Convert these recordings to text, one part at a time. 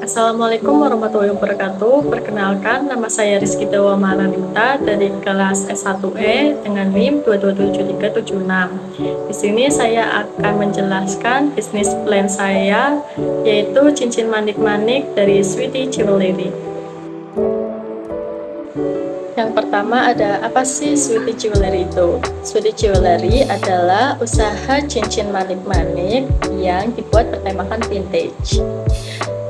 Assalamualaikum warahmatullahi wabarakatuh. Perkenalkan, nama saya Rizky Dewa Maranita dari kelas S1E dengan NIM 2277376. Di sini saya akan menjelaskan bisnis plan saya, yaitu cincin manik-manik dari Sweety Jewelry. Yang pertama, ada apa sih Sweety Jewelry itu? Sweety Jewelry adalah usaha cincin manik-manik yang dibuat bertemakan vintage.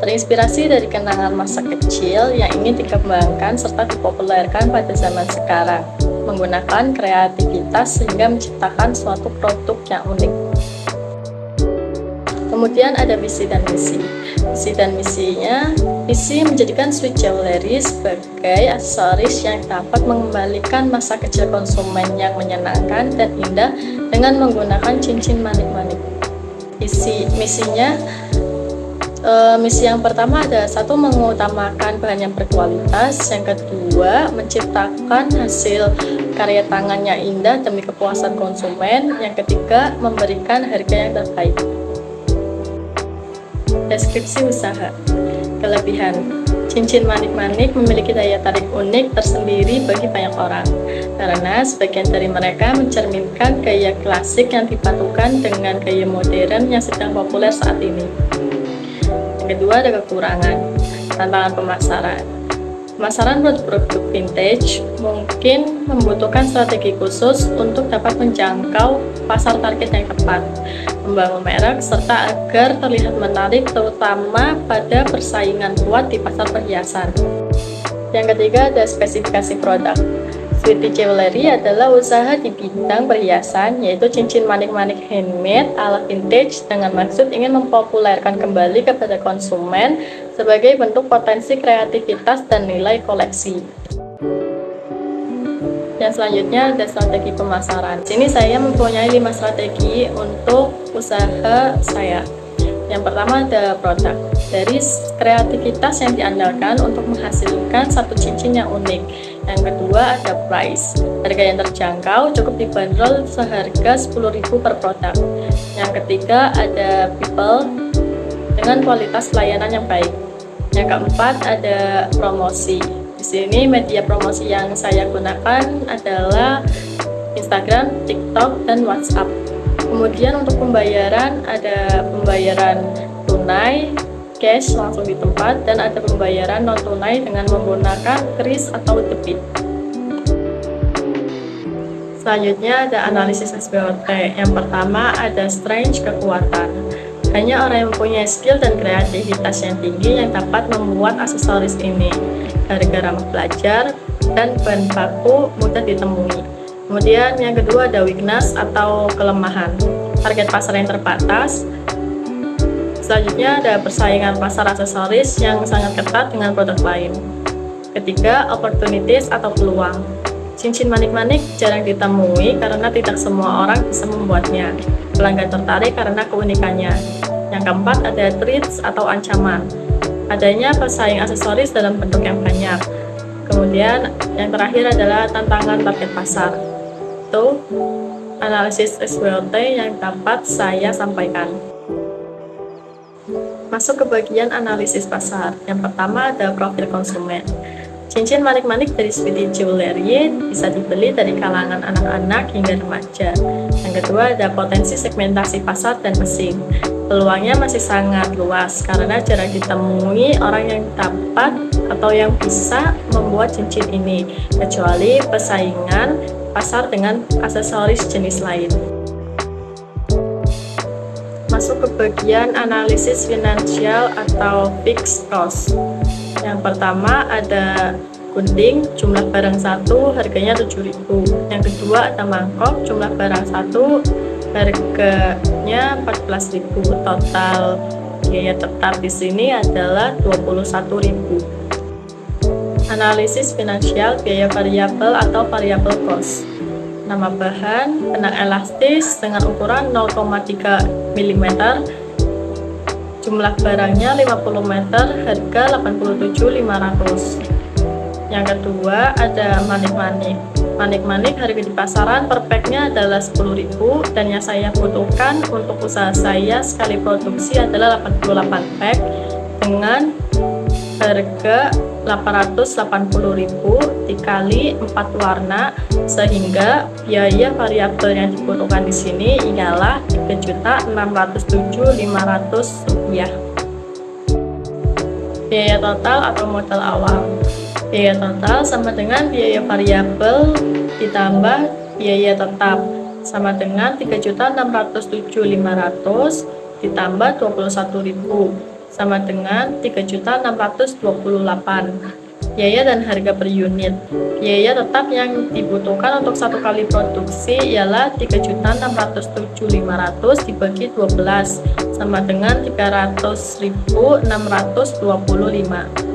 Terinspirasi dari kenangan masa kecil yang ingin dikembangkan serta dipopulerkan pada zaman sekarang, menggunakan kreativitas sehingga menciptakan suatu produk yang unik. Kemudian ada visi dan misi. Visi dan misinya, misi menjadikan Sweety Jewelry sebagai aksesoris yang dapat mengembalikan masa kecil konsumen yang menyenangkan dan indah dengan menggunakan cincin manik-manik. Misinya, misi yang pertama ada satu, mengutamakan bahan yang berkualitas. Yang kedua, menciptakan hasil karya tangan yang indah demi kepuasan konsumen. Yang ketiga, memberikan harga yang terbaik. Deskripsi usaha. Kelebihan: cincin manik-manik memiliki daya tarik unik tersendiri bagi banyak orang, karena sebagian dari mereka mencerminkan gaya klasik yang dipadukan dengan gaya modern yang sedang populer saat ini. Yang kedua, ada kekurangan. Tantangan pemasaran. Pemasaran produk vintage mungkin membutuhkan strategi khusus untuk dapat menjangkau pasar target yang tepat, membangun merek, serta agar terlihat menarik terutama pada persaingan kuat di pasar perhiasan. Yang ketiga, ada spesifikasi produk. Sweety Jewelry adalah usaha di bidang perhiasan, yaitu cincin manik-manik handmade ala vintage dengan maksud ingin mempopulerkan kembali kepada konsumen sebagai bentuk potensi kreativitas dan nilai koleksi. Yang selanjutnya ada strategi pemasaran. Di sini saya mempunyai 5 strategi untuk usaha saya. Yang pertama ada produk. Dari kreativitas yang diandalkan untuk menghasilkan satu cincin yang unik. Yang kedua ada price. Harga yang terjangkau, cukup dibanderol seharga 10.000 per produk. Yang ketiga ada people, dengan kualitas layanan yang baik. Yang keempat ada promosi. Di sini media promosi yang saya gunakan adalah Instagram, TikTok, dan WhatsApp. Kemudian untuk pembayaran ada pembayaran tunai, cash langsung di tempat, dan ada pembayaran non tunai dengan menggunakan kris atau debit. Selanjutnya ada analisis SWOT. Yang pertama ada strength, kekuatan. Hanya orang yang mempunyai skill dan kreativitas yang tinggi yang dapat membuat aksesoris ini. Harga ramah pelajar dan bahan baku mudah ditemui. Kemudian yang kedua ada weakness atau kelemahan. Target pasar yang terbatas. Selanjutnya ada persaingan pasar aksesoris yang sangat ketat dengan produk lain. Ketiga, opportunities atau peluang. Cincin manik-manik jarang ditemui karena tidak semua orang bisa membuatnya. Pelanggan tertarik karena keunikannya. Yang keempat ada threats atau ancaman. Adanya pesaing aksesoris dalam bentuk yang banyak. Kemudian yang terakhir adalah tantangan target pasar. Itu analisis SWOT yang dapat saya sampaikan. Masuk ke bagian analisis pasar. Yang pertama ada profil konsumen. Cincin manik-manik dari Sweety Jewelry bisa dibeli dari kalangan anak-anak hingga remaja. Yang kedua ada potensi segmentasi pasar dan pesaing. Peluangnya masih sangat luas karena jarang ditemui orang yang dapat atau yang bisa membuat cincin ini, kecuali persaingan pasar dengan aksesoris jenis lain. Masuk ke bagian analisis finansial atau fixed cost. Yang pertama ada gunting, jumlah barang satu harganya 7.000. Yang kedua ada mangkok, jumlah barang satu harganya 14.000. Total biaya tetap di sini adalah 21.000. Analisis finansial biaya variabel atau variable cost. Nama bahan, benang elastis dengan ukuran 0,3 mm. Jumlah barangnya 50 meter, harga 87.500. Yang kedua ada manik-manik. Manik-manik harga di pasaran per packnya adalah 10.000 dan yang saya butuhkan untuk usaha saya sekali produksi adalah 88 pack dengan harga 880.000 dikali 4 warna, sehingga biaya variabel yang dibutuhkan di sini ialah Rp3.607.500. Biaya total atau modal awal. Biaya total sama dengan biaya variabel ditambah biaya tetap, sama dengan Rp3.607.500 ditambah 21.000 sama dengan 3.628. Biaya dan harga per unit. Biaya tetap yang dibutuhkan untuk satu kali produksi ialah 3.607.500 dibagi 12 sama dengan 300.625.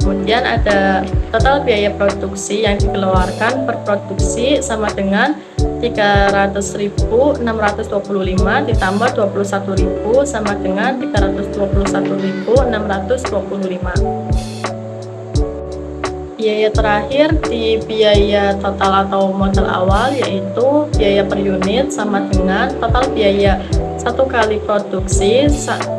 Kemudian ada total biaya produksi yang dikeluarkan per produksi sama dengan 300.625 ditambah 21.000 sama dengan 321.625. Biaya terakhir di biaya total atau modal awal yaitu biaya per unit sama dengan total biaya satu kali produksi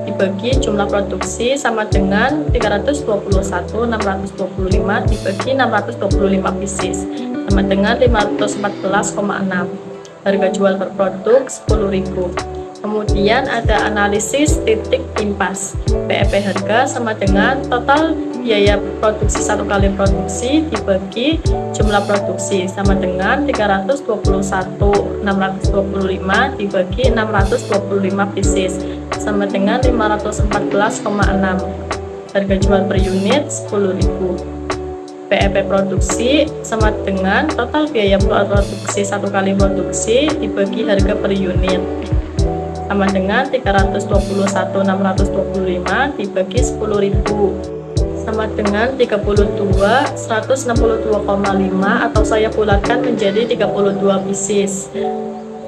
dibagi jumlah produksi sama dengan 321.625 dibagi 625 pieces sama dengan 514,6. Harga jual per produk 10.000. Kemudian ada analisis titik impas. PEP harga sama dengan total biaya produksi satu kali produksi dibagi jumlah produksi sama dengan 321.625 dibagi 625 pieces sama dengan 514,6. Harga jual per unit 10.000. PEP produksi sama dengan total biaya produksi satu kali produksi dibagi harga per unit sama dengan 321.625 dibagi 10.000 sama dengan 162.162,5 atau saya bulatkan menjadi 32 pieces.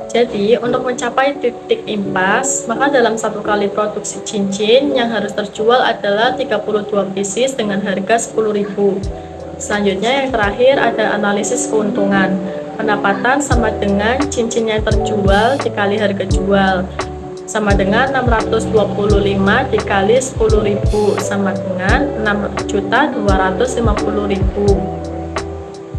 Jadi untuk mencapai titik impas, maka dalam satu kali produksi cincin yang harus terjual adalah 32 pieces dengan harga 10.000. Selanjutnya yang terakhir ada analisis keuntungan. Pendapatan sama dengan cincin yang terjual dikali harga jual sama dengan 625 dikali 10.000 sama dengan 6.250.000.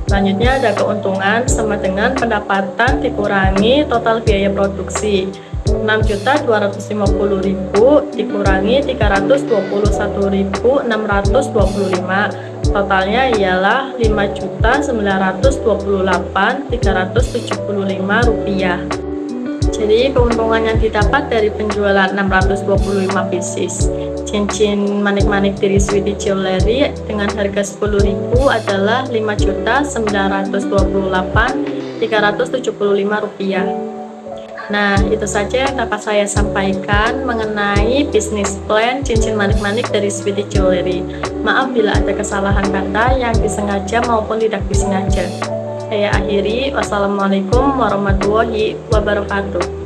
Selanjutnya ada keuntungan sama dengan pendapatan dikurangi total biaya produksi. 6.250.000 dikurangi 321.625, totalnya ialah Rp5.928.375. Jadi keuntungan yang didapat dari penjualan 625 pieces cincin manik-manik dari Sweety Jewelry dengan harga 10.000 adalah Rp5.928.375. Nah, itu saja yang dapat saya sampaikan mengenai bisnis plan cincin manik-manik dari Sweety Jewelry. Maaf bila ada kesalahan kata yang disengaja maupun tidak disengaja. Saya akhiri. Wassalamualaikum warahmatullahi wabarakatuh.